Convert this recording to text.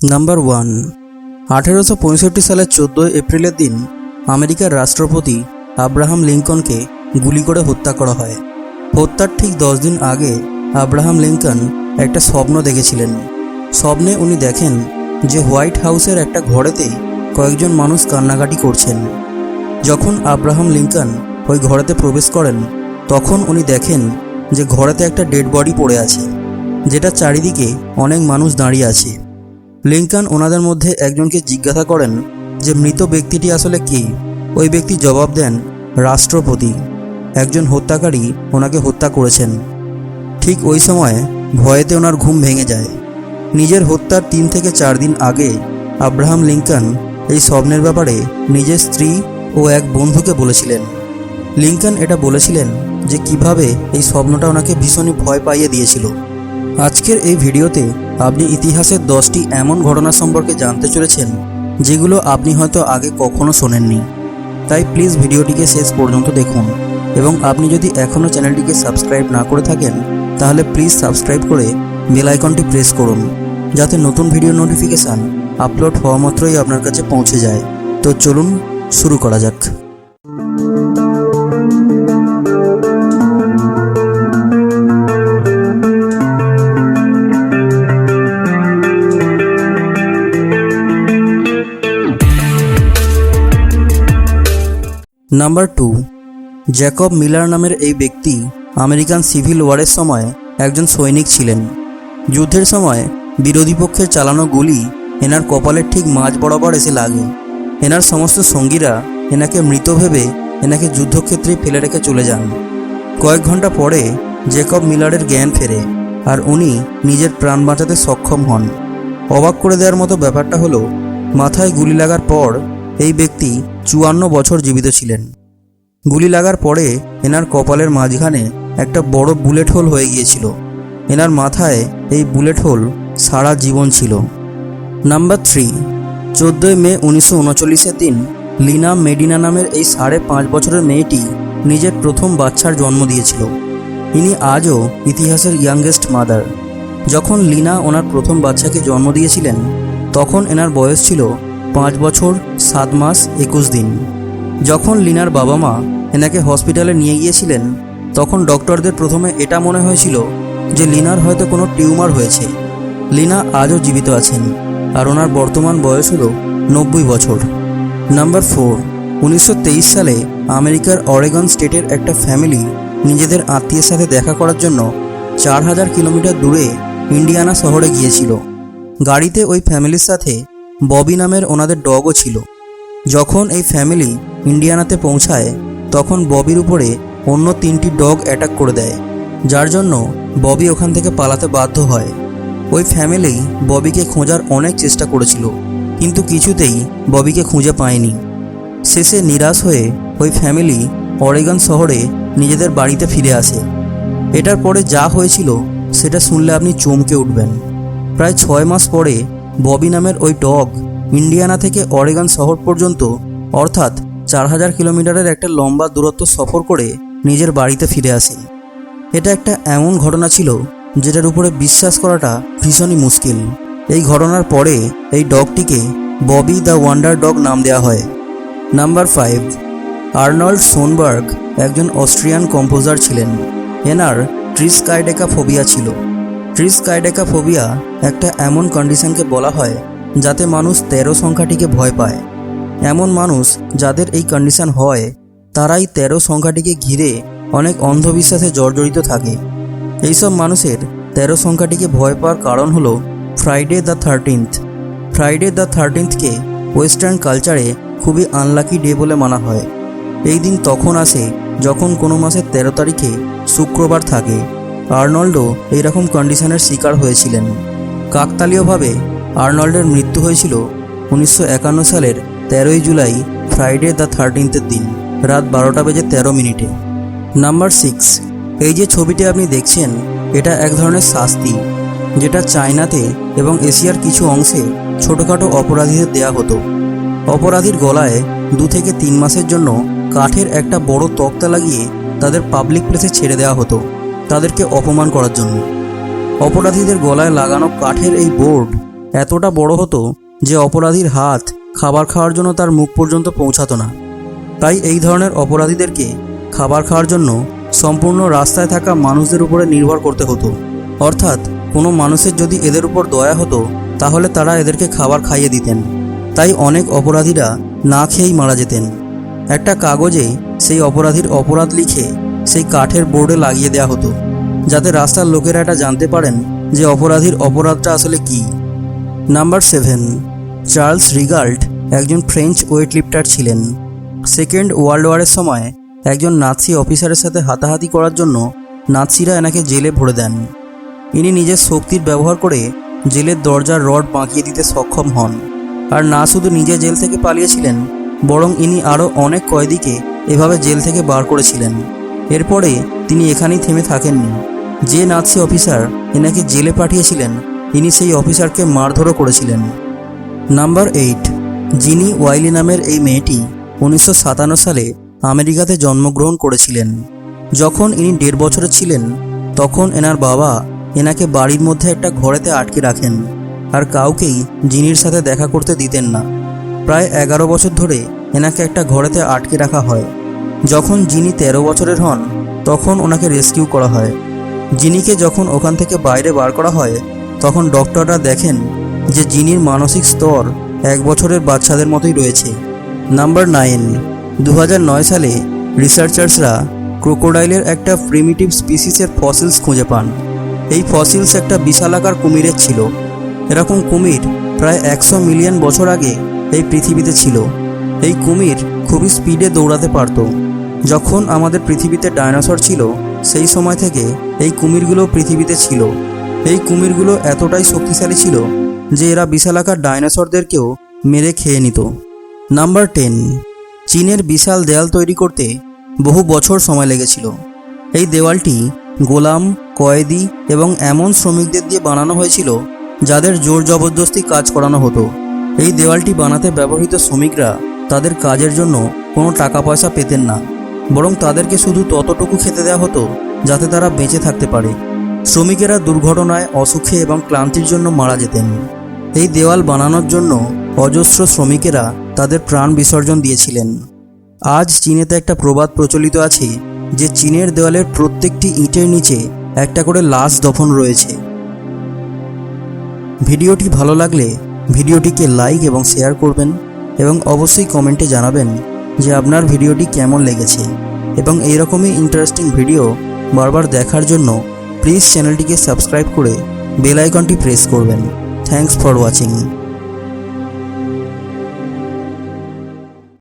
Number 1। 1865 সালের 14 এপ্রিলের দিন আমেরিকার রাষ্ট্রপতি আব্রাহাম লিঙ্কনকে গুলি করে হত্যা করা হয়। হত্যার ঠিক 10 দিন আগে আব্রাহাম লিঙ্কন একটা স্বপ্ন দেখেছিলেন। স্বপ্নে উনি দেখেন যে হোয়াইট হাউসের একটা ঘরেতে কয়েকজন মানুষ কান্নাকাটি করছেন। যখন আব্রাহাম লিঙ্কন ওই ঘরেতে প্রবেশ করেন তখন উনি দেখেন যে ঘরেতে একটা ডেড বডি পড়ে আছে, যেটা চারিদিকে অনেক মানুষ দাঁড়িয়ে আছে। লিঙ্কন ওনাদের মধ্যে একজনকে জিজ্ঞাসা করেন যে মৃত ব্যক্তিটি আসলে কে। ওই ব্যক্তি জবাব দেন, রাষ্ট্রপতি, একজন হত্যাকারী ওনাকে হত্যা করেছেন। ঠিক ওই সময় ভয়েতে ওনার ঘুম ভেঙে যায়। নিজের হত্যার 3 থেকে 4 দিন আগে আব্রাহাম লিঙ্কন এই স্বপ্নের ব্যাপারে নিজের স্ত্রী ও এক বন্ধুকে বলেছিলেন। লিঙ্কন এটা বলেছিলেন যে কিভাবে এই স্বপ্নটা ওনাকে ভীষণই ভয় পাইয়ে দিয়েছিল। আজকের এই ভিডিওতে আপনি ইতিহাসের 10টি এমন ঘটনা সম্পর্কে জানতে চলেছেন যেগুলো আপনি হয়তো আগে কখনো শোনেননি। তাই প্লিজ ভিডিওটিকে শেষ পর্যন্ত দেখুন, এবং আপনি যদি এখনও চ্যানেলটিকে সাবস্ক্রাইব না করে থাকেন তাহলে প্লিজ সাবস্ক্রাইব করে বেল আইকনটি প্রেস করুন, যাতে নতুন ভিডিও নোটিফিকেশান আপলোড হওয়া মাত্রই আপনার কাছে পৌঁছে যায়। তো চলুন শুরু করা যাক। নাম্বার 2। জ্যাকব মিলার নামের এই ব্যক্তি আমেরিকান সিভিল ওয়ারের সময় একজন সৈনিক ছিলেন। যুদ্ধের সময় বিরোধী পক্ষের চালানো গুলি এনার কপালের ঠিক মাঝ বরাবর এসে লাগে। এনার সমস্ত সঙ্গীরা এনাকে মৃত ভেবে এনাকে যুদ্ধক্ষেত্রে ফেলে রেখে চলে যান। কয়েক ঘন্টা পরে জ্যাকব মিলারের জ্ঞান ফেরে আর উনি নিজের প্রাণ বাঁচাতে সক্ষম হন। অবাক করে দেওয়ার মতো ব্যাপারটা হলো, মাথায় গুলি লাগার পর এই ব্যক্তি 54 বছর জীবিত ছিলেন। গুলি লাগার পরে এনার কপালের মাঝখানে একটা বড় বুলেট হোল হয়ে গিয়েছিল। এনার মাথায় এই বুলেট হোল সারা জীবন ছিল। নাম্বার 3। 14 মে 1939 দিন লিনা মেডিনা নামের এই 5.5 বছরের মেয়েটি নিজের প্রথম বাচ্চার জন্ম দিয়েছিল। ইনি আজও ইতিহাসের ইয়াংগেস্ট মাদার। যখন লিনা ওনার প্রথম বাচ্চাকে জন্ম দিয়েছিলেন তখন এনার বয়স ছিল 5 বছর 7 মাস 21 দিন। যখন লিনার বাবা মা এনাকে হসপিটালে নিয়ে গিয়েছিলেন তখন ডক্টরদের প্রথমে এটা মনে হয়েছিল যে লিনার হয়তো কোনো টিউমার হয়েছে। লিনা আজও জীবিত আছেন আর ওনার বর্তমান বয়স হলো 90 বছর। নাম্বার 4। 1923 সালে আমেরিকার অরেগন স্টেটের একটা ফ্যামিলি নিজেদের আত্মীয়ের সাথে দেখা করার জন্য 4000 কিলোমিটার দূরে ইন্ডিয়ানা শহরে গিয়েছিল। গাড়িতে ওই ফ্যামিলির সাথে ববি নামের ওনাদের ডগও ছিল। যখন এই ফ্যামিলি ইন্ডিয়ানাতে পৌঁছায় তখন ববির উপরে অন্য 3টি ডগ অ্যাটাক করে দেয়, যার জন্য ববি ওখান থেকে পালাতে বাধ্য হয়। ওই ফ্যামিলি ববিকে খোঁজার অনেক চেষ্টা করেছিল, কিন্তু কিছুতেই ববিকে খুঁজে পায়নি। শেষে নিরাশ হয়ে ওই ফ্যামিলি অরেগন শহরে নিজেদের বাড়িতে ফিরে আসে। এটার পরে যা হয়েছিল সেটা শুনলে আপনি চমকে উঠবেন। প্রায় 6 মাস পরে ববি নামের ওই ডগ ইন্ডিয়ানা থেকে অরেগন শহর পর্যন্ত, অর্থাৎ 4000 কিলোমিটারের একটা লম্বা দূরত্ব সফর করে নিজের বাড়িতে ফিরে আসে। এটা একটা এমন ঘটনা ছিল যেটার উপরে বিশ্বাস করাটা ভীষণই মুশকিল। এই ঘটনার পরে এই ডগটিকে ববি দ্য ওয়ান্ডার ডগ নাম দেওয়া হয়। নাম্বার 5। আর্নল্ড শোনবার্গ একজন অস্ট্রিয়ান কম্পোজার ছিলেন। এনার ট্রিস্কাইডেকাফোবিয়া ছিল। ট্রিস্কাইডেকাফোবিয়া একটা এমন কন্ডিশনকে বলা হয় যাতে মানুষ 13 সংখ্যাটিকে ভয় পায়। এমন মানুষ যাদের এই কন্ডিশন হয় তারাই 13 সংখ্যাটিকে ঘিরে অনেক অন্ধবিশ্বাসে জর্জরিত থাকে। এইসব মানুষের 13 সংখ্যাটিকে ভয় পাওয়ার কারণ হলো Friday the 13th। Friday the 13thকে ওয়েস্টার্ন কালচারে খুবই আনলাকি ডে বলে মানা হয়। এই দিন তখন আসে যখন কোনো মাসের 13 তারিখে শুক্রবার থাকে। আর্নল্ডও এইরকম কন্ডিশনের শিকার হয়েছিলেন। কাকতালীয়ভাবে আর্নল্ডের মৃত্যু হয়েছিল 1951 সালের 13 জুলাই ফ্রাইডে দ্য 13th দিন রাত 12:13। নাম্বার 6। এই যে ছবিটি আপনি দেখছেন এটা এক ধরনের শাস্তি, যেটা চায়নাতে এবং এশিয়ার কিছু অংশে ছোটোখাটো অপরাধীদের দেয়া হতো। অপরাধীর গলায় 2 থেকে 3 মাসের জন্য কাঠের একটা বড় তক্তা লাগিয়ে তাদের পাবলিক প্লেসে ছেড়ে দেওয়া হতো তাদেরকে অপমান করার জন্য। অপরাধীদের গলায় লাগানো কাঠের এই বোর্ড এতটা বড় হতো যে অপরাধীর হাত খাবার খাওয়ার জন্য তার মুখ পর্যন্ত পৌঁছাতো না। তাই এই ধরনের অপরাধীদেরকে খাবার খাওয়ার জন্য সম্পূর্ণ রাস্তায় থাকা মানুষদের উপরে নির্ভর করতে হতো। অর্থাৎ কোনো মানুষের যদি এদের উপর দয়া হতো তাহলে তারা এদেরকে খাবার খাইয়ে দিতেন। তাই অনেক অপরাধীরা না খেয়েই মারা যেতেন। একটা কাগজে সেই অপরাধীর অপরাধ লিখে সেই কাঠের বোর্ডে লাগিয়ে দেওয়া হতো, যাতে রাস্তার লোকেরা এটা জানতে পারেন যে অপরাধীর অপরাধটা আসলে কী। নাম্বার 7, চার্লস রিগাল্ট একজন ফ্রেঞ্চ ওয়েট লিফটার ছিলেন। সেকেন্ড ওয়ার্ল্ড ওয়ারের সময় একজন নাৎসি অফিসারের সাথে হাতাহাতি করার জন্য নাৎসিরা এনাকে জেলে ভরে দেন। ইনি নিজের শক্তির ব্যবহার করে জেলের দরজার রড বাঁকিয়ে দিতে সক্ষম হন। আর না শুধু নিজে জেল থেকে পালিয়েছিলেন, বরং ইনি আরও অনেক কয়েদিকে এভাবে জেল থেকে বার করেছিলেন। এরপরে তিনি এখানেই থেমে থাকেননি। যে নাৎসি অফিসার এনাকে জেলে পাঠিয়েছিলেন, ইনি সেই অফিসারকে মারধরও করেছিলেন। নাম্বার 8, জিনি ওয়াইলি নামের এই মেয়েটি 1957 সালে আমেরিকাতে জন্মগ্রহণ করেছিলেন। যখন ইনি 1.5 বছরের ছিলেন, তখন এনার বাবা এনাকে বাড়ির মধ্যে একটা ঘরেতে আটকে রাখেন আর কাউকেই জিনির সাথে দেখা করতে দিতেন না। প্রায় 11 বছর ধরে এনাকে একটা ঘরেতে আটকে রাখা হয়। যখন জিনি 13 বছরের হন, তখন ওনাকে রেস্কিউ করা হয়। জিনিকে যখন ওখান থেকে বাইরে বার করা হয়, তখন ডক্টররা দেখেন যে জিনির মানসিক স্তর 1 বছরের বাচ্চাদের মতোই রয়েছে। নাম্বার 9, 2009 সালে রিসার্চার্সরা ক্রোকোডাইলের একটা প্রিমিটিভ স্পিসিসের ফসিলস খুঁজে পান। এই ফসিলস একটা বিশালাকার কুমিরের ছিল। এরকম কুমির প্রায় 100 মিলিয়ন বছর আগে এই পৃথিবীতে ছিল। এই কুমির খুবই স্পিডে দৌড়াতে পারত। যখন আমাদের পৃথিবীতে ডাইনোসর ছিল, সেই সময় থেকে এই কুমিরগুলো পৃথিবীতে ছিল। এই কুমিরগুলো এতটাই শক্তিশালী ছিল যে এরা বিশালাকার ডাইনোসরদেরকেও মেরে খেয়ে নিত। নাম্বার 10, চীনের বিশাল দেয়াল তৈরি করতে বহু বছর সময় লেগেছিল। এই দেওয়ালটি গোলাম, কয়েদি এবং এমন শ্রমিকদের দিয়ে বানানো হয়েছিল যাদের জোর জবরদস্তি কাজ করানো হতো। এই দেওয়ালটি বানাতে ব্যবহৃত শ্রমিকরা তাদের কাজের জন্য কোনো টাকা পয়সা পেতেন না, বরং তাদেরকে শুধু ততটুকু খেতে দেওয়া হতো যাতে তারা বেঁচে থাকতে পারে। শ্রমিকেরা দুর্ঘটনায়, অসুখে এবং ক্লান্তির জন্য মারা যেতেন। এই দেওয়াল বানানোর জন্য অজস্র শ্রমিকেরা তাদের প্রাণ বিসর্জন দিয়েছিলেন। আজ চীনেতে একটা প্রবাদ প্রচলিত আছে যে চীনের দেওয়ালের প্রত্যেকটি ইটের নিচে একটা করে লাশ দফন রয়েছে। ভিডিওটি ভালো লাগলে ভিডিওটিকে লাইক এবং শেয়ার করবেন এবং অবশ্যই কমেন্টে জানাবেন যে আপনার ভিডিওটি কেমন লেগেছে। এবং এইরকমই ইন্টারেস্টিং ভিডিও বারবার দেখার জন্য প্লিজ চ্যানেলটিকে সাবস্ক্রাইব করে বেল আইকনটি প্রেস করবেন। Thanks for watching.